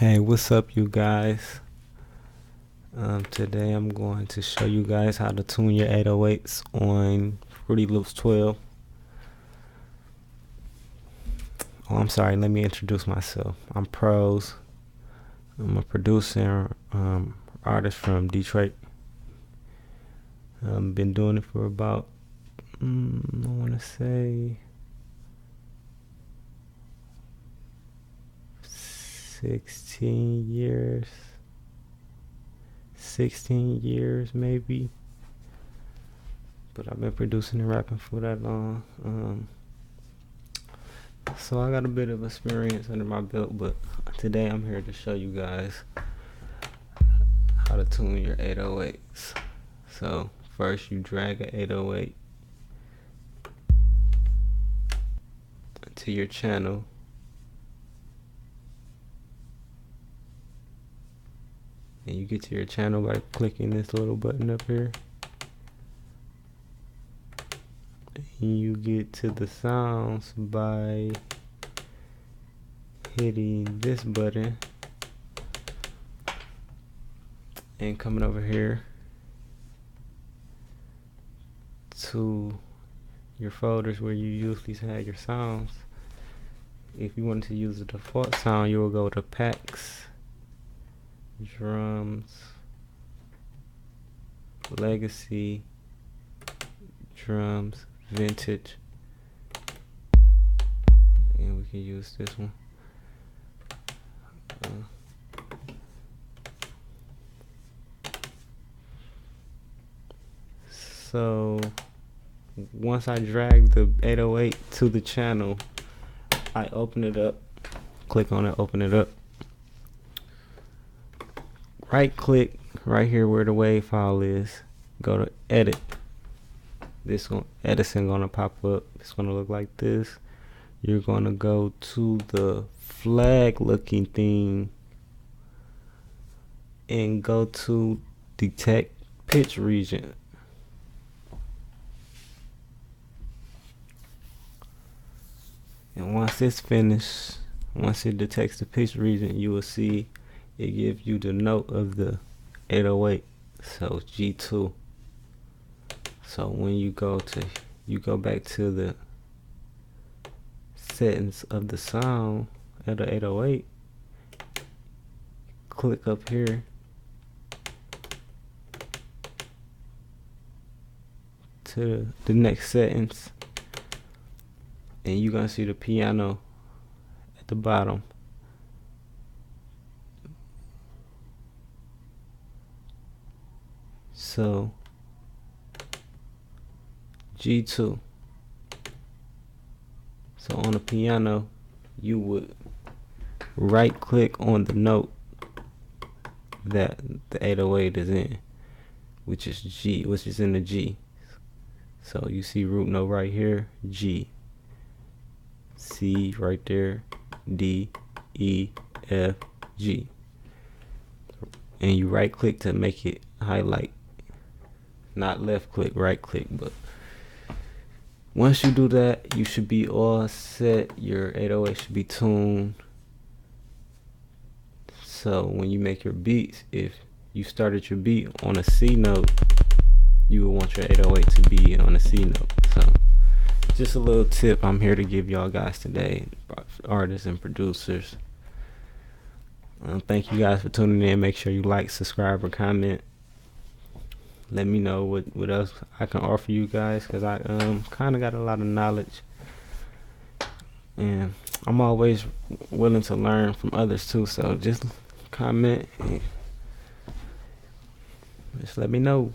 Hey, what's up, you guys? Today I'm going to show you guys how to tune your 808s on Fruity Loops 12. Oh, I'm sorry, let me introduce myself. I'm Pros. I'm a producer, artist from Detroit. Been doing it for about, I want to say 16 years. 16 years maybe. But I've been producing and rapping for that long. So I got a bit of experience under my belt, but today I'm here to show you guys how to tune your 808s. So first you drag an 808 to your channel. And you get to your channel by clicking this little button up here. And you get to the sounds by hitting this button and coming over here to your folders where you usually have your sounds. If you wanted to use the default sound, you will go to packs, drums, legacy, drums, vintage, and we can use this one. So once I drag the 808 to the channel, I open it up, click on it, open it up, right click right here where the wave file is, go to edit. This one, Edison, gonna pop up. It's gonna look like this. You're gonna go to the flag looking thing and go to detect pitch region. And once it's finished, once it detects the pitch region, you will see it gives you the note of the 808. So G2. So when you go back to the settings of the sound of the 808, click up here to the next settings, and you're gonna see the piano at the bottom. So G2. So on the piano, you would right click on the note that the 808 is in, which is G, which is in the G. So you see root note right here, G, C right there, D, E, F, G. And you right click to make it highlight. Not left click, right click, but once you do that, you should be all set. Your 808 should be tuned. So when you make your beats, if you started your beat on a C note, you would want your 808 to be on a C note. So just a little tip I'm here to give y'all guys today, artists and producers. Thank you guys for tuning in. Make sure you like, subscribe, or comment. Let me know what else I can offer you guys, because I kind of got a lot of knowledge, and I'm always willing to learn from others too. So just comment and just let me know.